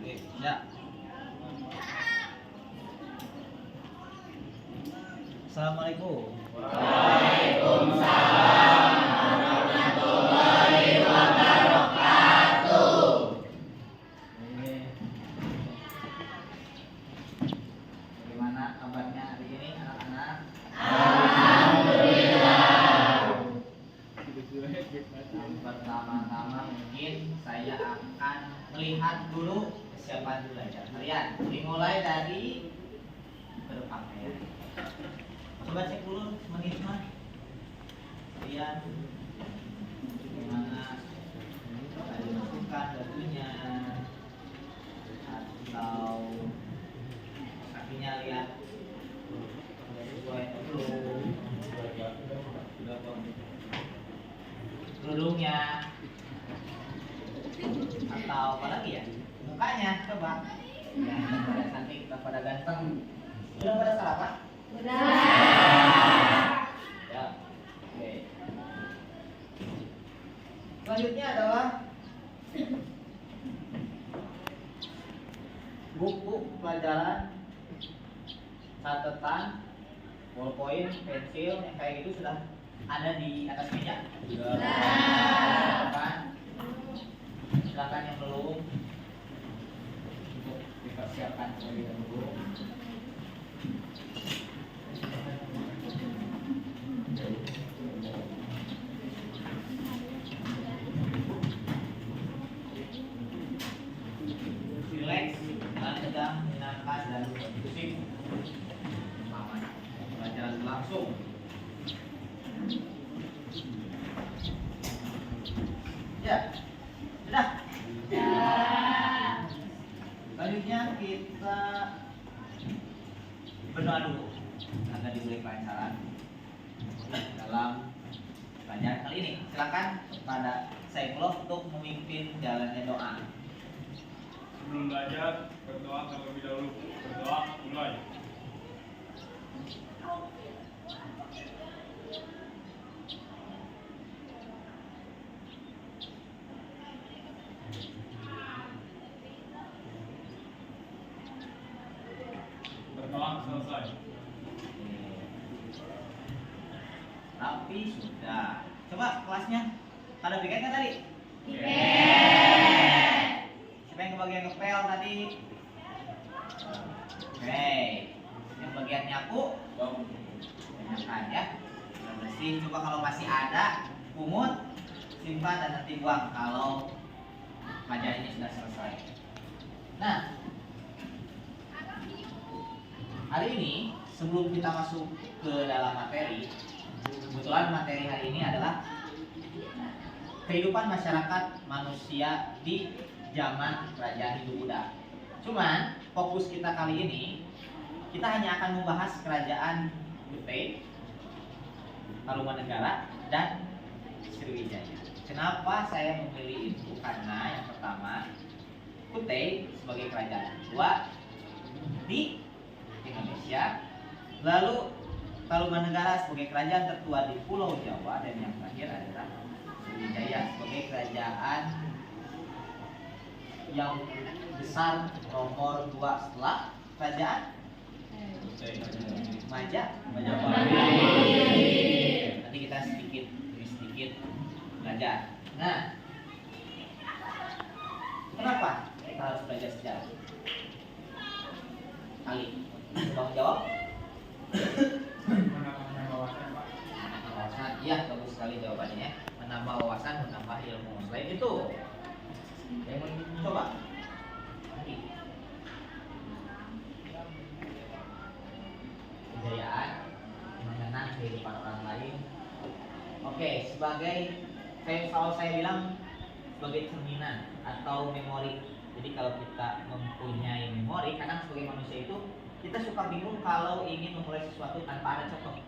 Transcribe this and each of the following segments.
Oke, ya. Assalamualaikum. Waalaikumsalam warahmatullahi wabarakatuh. Bagaimana kabarnya hari ini anak-anak? Alhamdulillah. Pertama-tama mungkin saya akan melihat dulu kesiapan belajar kalian. Dimulai dari berpakaian. Coba cek dulu menit mah. Kalian bagaimana tadi masukkan bajunya atau kakinya lihat sesuai dulu. Kerudungnya atau apa lagi ya, mukanya coba ya, pada cantik atau pada ganteng. Sudah pada sarapan? Sudah. Ya, oke. Selanjutnya adalah buku pelajaran, catatan, ballpoint, pensil, yang kayak gitu sudah ada di atas meja? Silakan. Silakan yang belum untuk dipersiapkan terlebih dahulu. Relax, jangan sedang menyenangkan dan pusing. Selamat pelajaran berlangsung. Ya, sudah. Selanjutnya kita berdoa dulu agar diberi kelancaran dalam pelajaran kali ini. Silakan kepada Saifullah untuk memimpin jalannya doa. Sebelum belajar, berdoa terlebih dahulu. Berdoa mulai. Berdoa selesai. Tapi sudah. Coba kelasnya pada bikin kan tadi? Siapa yang kebagian ngepel tadi? Oke. Yang bagian nyapu? Tanyakan ya. Sudah bersih. Coba kalau masih ada kumut, simpan dan nanti buang kalau pelajaran ini sudah selesai. Nah, hari ini sebelum kita masuk ke dalam materi, kebetulan materi hari ini adalah kehidupan masyarakat manusia di zaman Kerajaan Hindu Buddha. Cuman fokus kita kali ini kita hanya akan membahas kerajaan Kutai, Tarumanegara, dan Sriwijaya. Kenapa saya memilih itu? Karena yang pertama, Kutai sebagai kerajaan kedua di Indonesia, lalu Tarumanegara sebagai kerajaan tertua di Pulau Jawa, dan yang terakhir adalah Sriwijaya sebagai kerajaan yang besar nomor 2 setelah kerajaan Majapahit. Nanti kita sedikit demi sedikit belajar. Nah, kenapa kita harus belajar sejarah? Ali, tolong jawab. Menambah wawasan, Pak. Wawasan, iya, bagus sekali jawabannya. Menambah wawasan, menambah ilmu. Selain itu, yang mau coba? Lagi. Kejayaan, mengenang kehidupan orang lain. Oke, kalau saya bilang sebagai cerminan atau memori. Jadi kalau kita mempunyai memori, kadang sebagai manusia itu kita suka bingung kalau ingin memulai sesuatu tanpa ada contoh.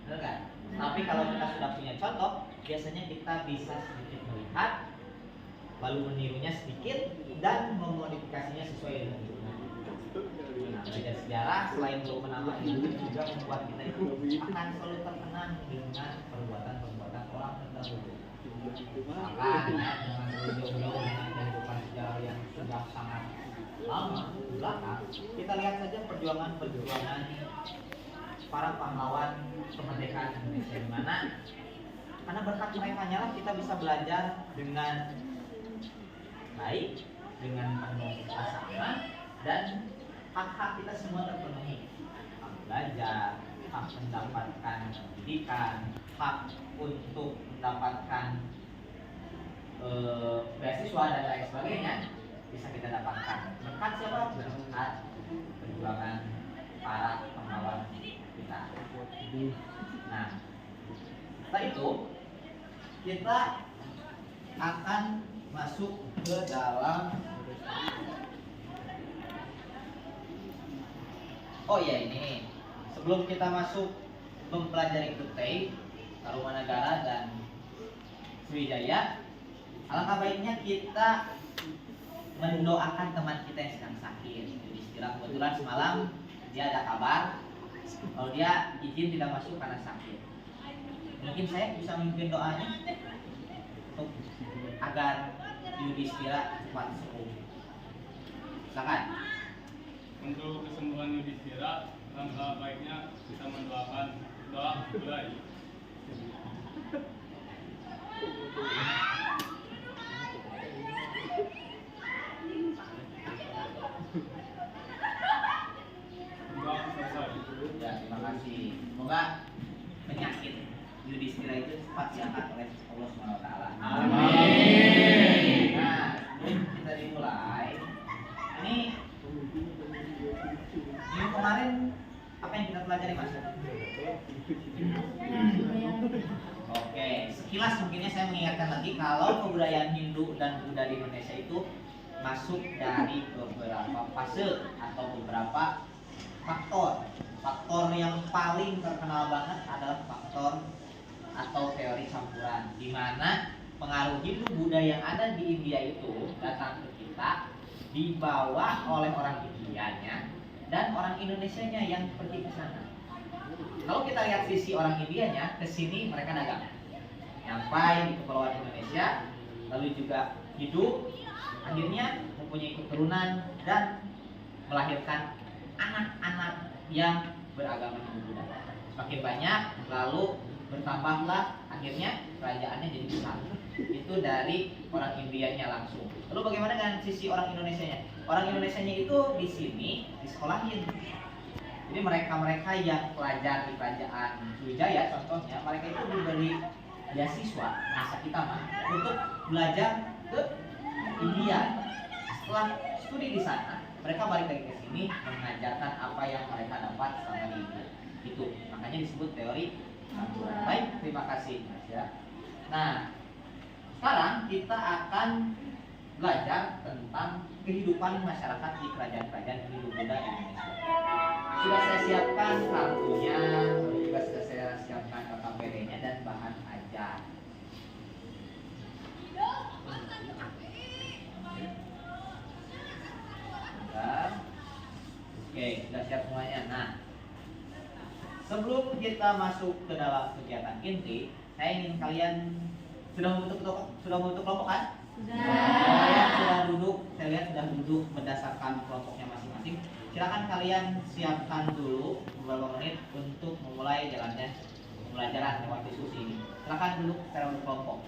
Benar kan? Tapi kalau kita sudah punya contoh, biasanya kita bisa sedikit melihat, lalu menirunya sedikit dan memodifikasinya sesuai dengan itu. Nah, belajar sejarah selain untuk menambah ilmu juga membuat kita itu akan selalu terkenang dengan perbuatan-perbuatan orang terdahulu. Maka jangan jauh-jauh dengan kehidupan sejarah yang sudah sangat lama belakang. Kita lihat saja perjuangan para pahlawan kemerdekaan Indonesia, di mana karena berkat mereka nyala kita bisa belajar dengan baik, dengan penuh rasa aman, dan hak-hak kita semua terpenuhi. Hak belajar, hak mendapatkan pendidikan, hak untuk mendapatkan beasiswa dan lain sebagainya bisa kita dapatkan. Berkat siapa? Berkat perjuangan para pahlawan kita. Nah, setelah itu kita akan masuk ke dalam. Oh iya, ini sebelum kita masuk mempelajari Kutai, Tarumanagara dan Sriwijaya, alangkah baiknya kita mendoakan teman kita yang sedang sakit. Istilah kebetulan semalam dia ada kabar kalau dia izin tidak masuk karena sakit. Mungkin saya bisa memimpin doanya untuk agar Yudhistira cepat sembuh. Silakan. Untuk kesembuhan Yudhistira, langkah baiknya kita mendoakan doa mulai. Doa selesai. Ya, terima kasih. Semoga penyakit Yudhistira itu cepat diangkat oleh Allah SWT. Amin. Nah, sebelum kita dimulai, ini minggu kemarin apa yang kita pelajari, Mas? Oke, sekilas mungkinnya saya mengingatkan lagi kalau kebudayaan Hindu dan Buddha di Indonesia itu masuk dari beberapa fase atau beberapa faktor. Faktor yang paling terkenal banget adalah faktor atau teori campuran, di mana pengaruh Hindu Buddha yang ada di India itu datang ke kita, dibawa oleh orang Indianya dan orang Indonesianya yang pergi ke sana. Kalau kita lihat sisi orang Indianya, ke sini mereka dagang, nyampai di kepulauan Indonesia, lalu juga hidup, akhirnya mempunyai keturunan dan melahirkan anak-anak yang beragama Hindu Buddha. Semakin banyak, lalu bertambahlah, akhirnya kerajaannya jadi besar. Itu dari orang Indianya langsung. Lalu bagaimana dengan sisi orang Indonesianya? Orang Indonesianya itu di sini disekolahin. Jadi mereka yang pelajar di kerajaan Sriwijaya contohnya, mereka itu diberi beasiswa masa kita mah untuk belajar ke India. Setelah studi di sana, mereka balik lagi ke sini mengajarkan apa yang mereka dapat selama di India. Itu makanya disebut teori campuran. Baik, terima kasih Mas ya. Nah, sekarang kita akan belajar tentang kehidupan masyarakat di kerajaan-kerajaan Hindu Buddha di Indonesia. Sudah saya siapkan kartunya, juga sudah saya siapkan KKPD-nya dan bahan ajar. Bentar. Oke, sudah siap semuanya. Nah, sebelum kita masuk ke dalam kegiatan inti, saya ingin kalian sudah membentuk kelompok kan? Kalian sudah duduk, saya lihat sudah duduk berdasarkan kelompoknya masing-masing. Silakan kalian siapkan dulu beberapa menit untuk memulai jalannya pembelajaran lewat diskusi ini. Silakan duduk secara berkelompok.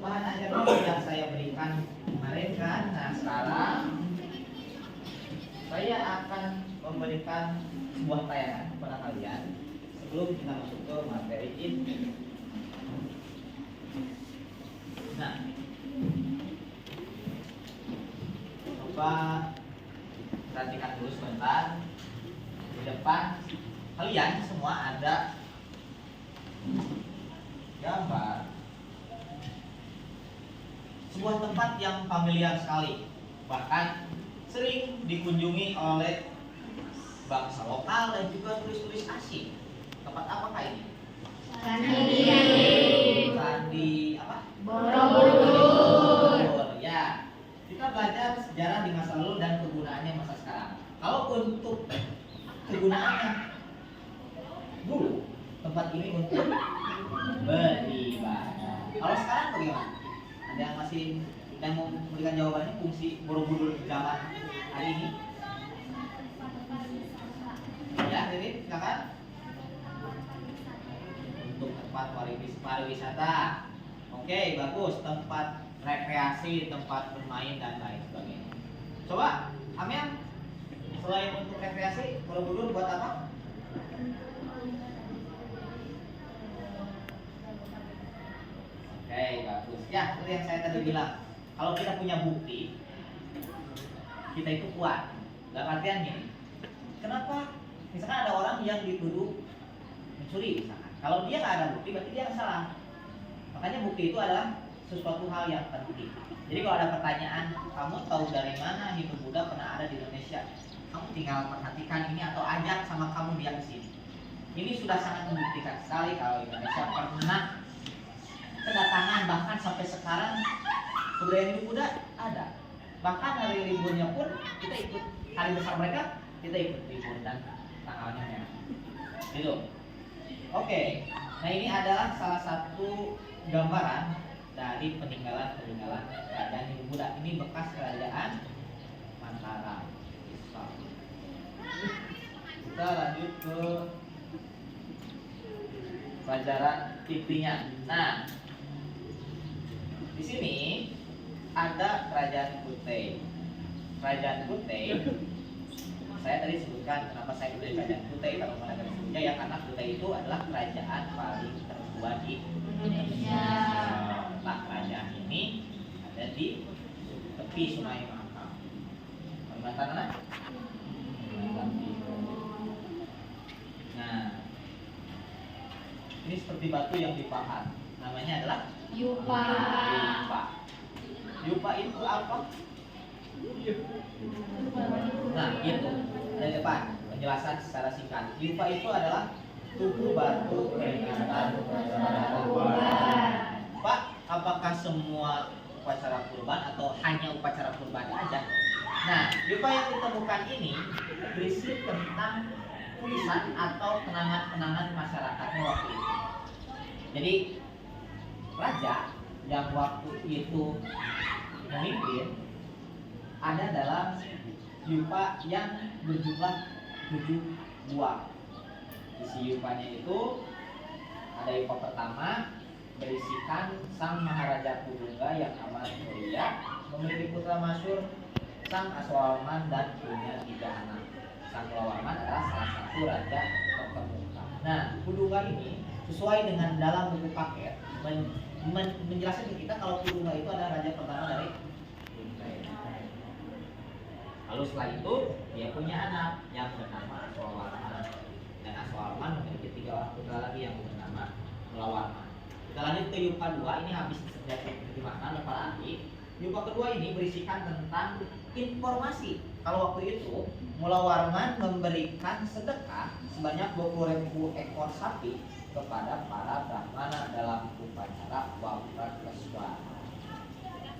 Bahan ajar yang saya berikan kemarin kan. Nah, sekarang saya akan memberikan sebuah tayangan kepada kalian sebelum kita masuk ke materi inti. Nah, coba perhatikan dulu sebentar. Di depan kalian semua ada gambar sebuah tempat yang familiar sekali, bahkan sering dikunjungi oleh bangsa lokal dan juga turis-turis asing. Tempat apakah ini? Candi apa? Borobudur. Ya, kita belajar sejarah di masa lalu dan kegunaannya masa sekarang. Kalau untuk kegunaannya dulu, tempat ini untuk beribadah. Kalau sekarang bagaimana? Ada yang masih yang mau memberikan jawabannya fungsi Borobudur zaman hari ini? Ya, Ririn, silakan. Untuk tempat pariwisata. Oke, bagus. Tempat rekreasi, tempat bermain dan lain sebagainya. Coba, Amel, selain untuk rekreasi, Borobudur buat apa? Oke, bagus. Ya, seperti yang saya tadi bilang, kalau kita punya bukti, kita itu kuat. Dalam artian gini, kenapa? Misalkan ada orang yang dituduh mencuri, misalkan. Kalau dia nggak ada bukti, berarti dia nggak salah. Makanya bukti itu adalah sesuatu hal yang penting. Jadi kalau ada pertanyaan, kamu tahu dari mana Hindu Buddha pernah ada di Indonesia? Kamu tinggal perhatikan ini atau ajak sama kamu dia ke sini. Ini sudah sangat membuktikan sekali kalau Indonesia pernah kedatangan, bahkan sampai sekarang kebudayaan Hindu Buddha ada. Bahkan hari liburnya pun kita ikut, hari besar mereka kita ikut libur dan tanggalnya merah. Gitu. Oke, nah ini adalah salah satu gambaran dari peninggalan kerajaan Hindu Buddha. Ini bekas kerajaan Mataram. Kita lanjut ke pelajaran intinya. Nah, di sini ada kerajaan Kutai. Kerajaan Kutai, saya tadi sebutkan kenapa saya pilih kerajaan Kutai kalau mana ya, karena Kutai itu adalah kerajaan paling tertua di Indonesia. Nah, kerajaan ini ada di tepi Sungai Mahakam. Kalimantan mana? Nah, ini seperti batu yang dipahat. Namanya adalah Yupa. Yupa itu apa? Nah, itu dari depan penjelasan secara singkat. Yupa itu adalah tubuh batu peringatan upacara kurban. Pak, apakah semua upacara kurban atau hanya upacara kurban aja? Nah, yupa yang ditemukan ini berisi tentang tulisan atau kenangan-kenangan masyarakatnya waktu itu. Jadi raja yang waktu itu memimpin ada dalam yupa yang berjumlah 7 buah. Isi yupanya itu ada yupa pertama berisikan sang Maharaja Purungga yang amat mulia, memiliki putra masyhur sang Aswawarman dan punya 3 anak. Sang Aswawarman adalah salah satu raja terkemuka. Nah, Purungga ini sesuai dengan dalam buku paket menjelaskan ke kita kalau Purungga itu adalah raja pertama dari Kutai. Lalu setelah itu dia punya anak yang bernama Aswawarman, dan Aswawarman memiliki 3 orang putra lagi yang bernama Mulawarman. Kita lanjut ke yupa 2, ini habis diterjemahkan oleh para ahli. Yupa kedua ini berisikan tentang informasi kalau waktu itu Mulawarman memberikan sedekah sebanyak 20.000 ekor sapi kepada para brahmana dalam upacara Waprakeswara.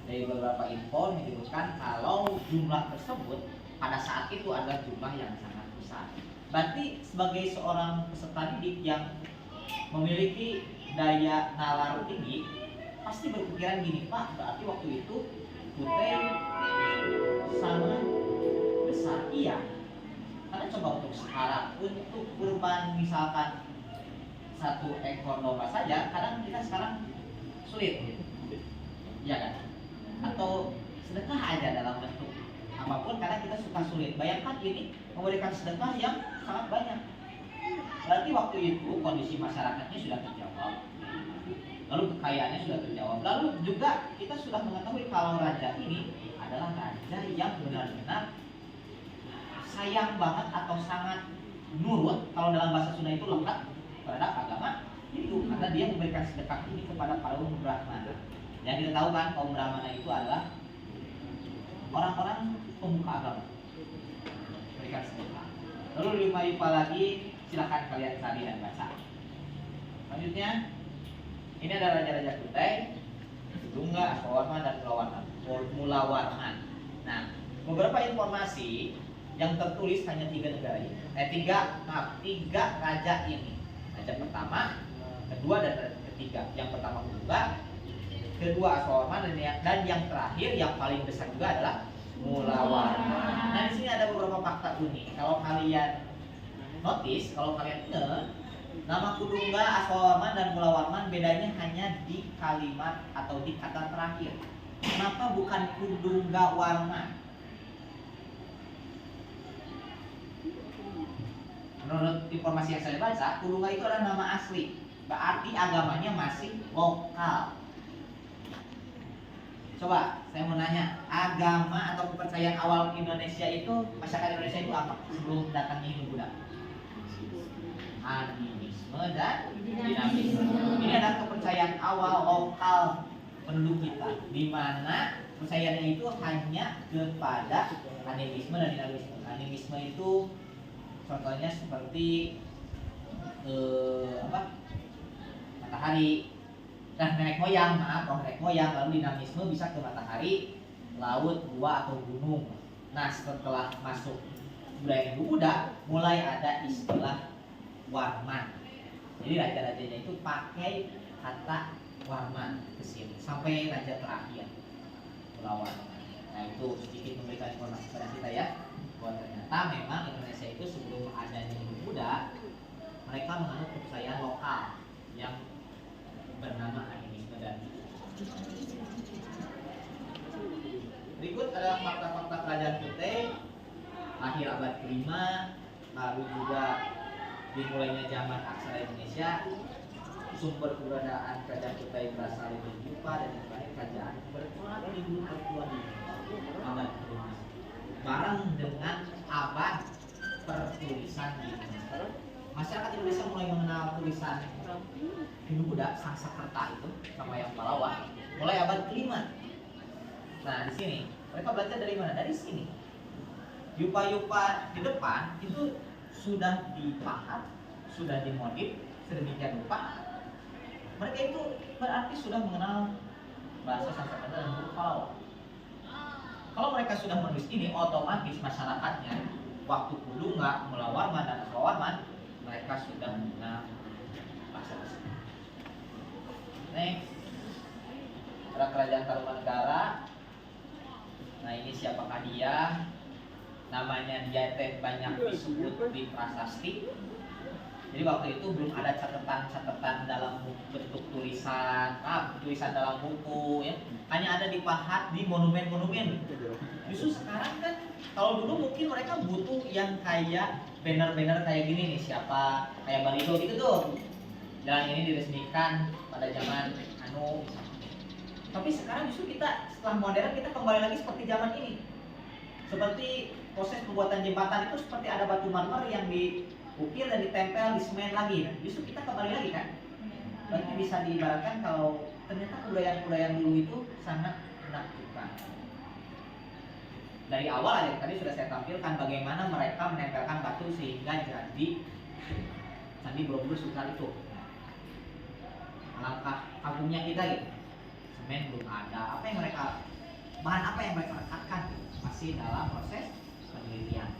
Dari beberapa info menyebutkan kalau jumlah tersebut pada saat itu adalah jumlah yang sangat besar. Berarti sebagai seorang peserta didik yang memiliki daya nalar tinggi pasti berpikiran gini, Pak, berarti waktu itu Kutai sangat besar. Iya, karena coba untuk sekarang untuk kurban misalkan 1 ekor domba saja kadang kita sekarang sulit gitu. Iya kan? Atau sedekah aja dalam bentuk apapun kadang kita suka sulit. Bayangkan ini memberikan sedekah yang sangat banyak. Berarti waktu itu kondisi masyarakatnya sudah terjawab, lalu kekayaannya sudah terjawab, lalu juga kita sudah mengetahui kalau raja ini adalah raja yang benar-benar sayang banget atau sangat nurut kalau dalam bahasa Sunda itu lekat terhadap agama Hindu karena dia memberikan sedekah ini kepada kaum Brahmana. Yang kita tahu kan kaum Brahmana itu adalah orang-orang pembuka agama, berikan sedekah. Lalu 5 IPA lagi, silakan kalian cari dan baca. Selanjutnya, ini ada raja-raja Kutai, Sudungga, Aswawarman, dan Mulawarman. Nah, beberapa informasi yang tertulis hanya 3 negara ini. 3 raja ini. Raja pertama, kedua, dan ketiga. Yang pertama Sudungga, kedua Aswawarman, dan yang terakhir yang paling besar juga adalah Mulawarman. Nah, di sini ada beberapa fakta unik. Kalau kalian notice, kalau kalian ingat, nama Kudungga, Aswawarman, dan Mulawarman bedanya hanya di kalimat atau di kata terakhir. Kenapa bukan Kudungga Warman? Menurut informasi yang saya baca, Kudungga itu adalah nama asli. Berarti agamanya masih lokal. Coba, saya mau nanya, agama atau kepercayaan awal Indonesia itu, masyarakat Indonesia itu apa sebelum datangnya Hindu Buddha? Animisme dan dinamisme. Ini adalah kepercayaan awal lokal penduduk kita, di mana percayaannya itu hanya kepada animisme dan dinamisme. Animisme itu contohnya seperti matahari. Nah, nenek moyang, lalu dinamisme bisa ke matahari, laut, gua, atau gunung. Nah, setelah masuk budaya Hindu Buddha, mulai ada istilah Warman. Jadi raja-rajanya itu pakai kata Warman ke sini sampai raja terakhir Mulawarman. Nah, itu sedikit memberikan informasi kepada kita ya, bahwa ternyata memang Indonesia itu sebelum adanya Hindu Buddha, mereka menganut kepercayaan lokal yang bernama animisme dan berikut adalah fakta-fakta kerajaan Kutai lahir abad ke-5, lalu juga dimulainya zaman aksara Indonesia, sumber keberadaan kerajaan Kutai berasal dari Jepang, dan yang terakhir kerajaan bertolak dari dulu tertua di abad ke-5 bareng dengan abad pertulisan di Indonesia. Masyarakat Indonesia mulai mengenal tulisan Hindu Buddha, Sanskerta itu sama yang Palawa mulai abad ke-5. Nah, di sini mereka belajar dari mana? Dari sini. Yupa-yupa di depan itu sudah dipahat, sudah dimodif sedemikian rupa. Mereka itu berarti sudah mengenal bahasa Sanskerta dan huruf Palawa. Kalau mereka sudah menulis ini, otomatis masyarakatnya waktu Kudungga, Mulawarman, dan Aswawarman mereka sudah mengenal bahasa tersebut. Next, ada kerajaan Tarumanegara. Nah, ini siapakah dia? Namanya dia banyak disebut di prasasti. Jadi waktu itu belum ada catatan dalam bentuk tulisan dalam buku ya. Hanya ada dipahat di monumen-monumen. Justru sekarang kan, kalau dulu mungkin mereka butuh yang kayak banner-banner kayak gini nih, siapa kayak baliho gitu tuh. Jalan ini diresmikan pada zaman tapi sekarang justru kita setelah modern kita kembali lagi seperti zaman ini. Seperti proses pembuatan jembatan itu seperti ada batu marmer yang diukir dan ditempel di semen lagi. Justru kita kembali lagi kan. Berarti bisa diibaratkan kalau ternyata kebudayaan dulu itu sangat menakjubkan. Dari awal aja tadi sudah saya tampilkan bagaimana mereka menempelkan batu sehingga jadi Candi Borobudur sebesar itu. Alangkah kagumnya kita gitu. Semen belum ada. Bahan apa yang mereka rekatkan gitu. Masih dalam proses penelitian.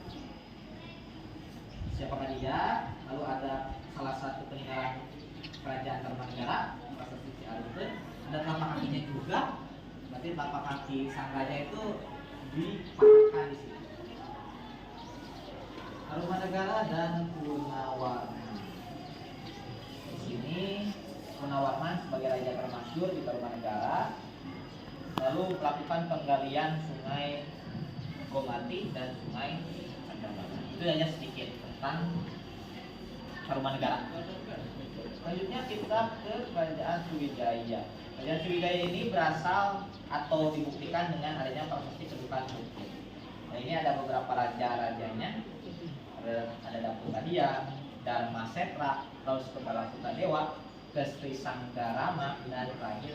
Siapakah dia? Lalu ada salah satu peninggalan kerajaan Tarumanegara, prasasti Ciaruskeun. Ada telapak kakinya juga. Berarti telapak kaki sang raja itu dipakaikan di sini. Tarumanegara dan Punawarman. Di sini Punawarman sebagai raja termasyhur di Tarumanegara, lalu melakukan penggalian sungai Gomati dan sungai Candrawasih. Itu hanya sedikit tentang Tarumanegara. Selanjutnya kita ke Kerajaan Sriwijaya. Kerajaan Sriwijaya ini berasal atau dibuktikan dengan adanya prasasti kedudukan hukum. Nah, ini ada beberapa raja-rajanya. Ada Dapur Kadiang, Dharma Setra, terus kepada Kutadewa, ke Sri Sanggarama dan terakhir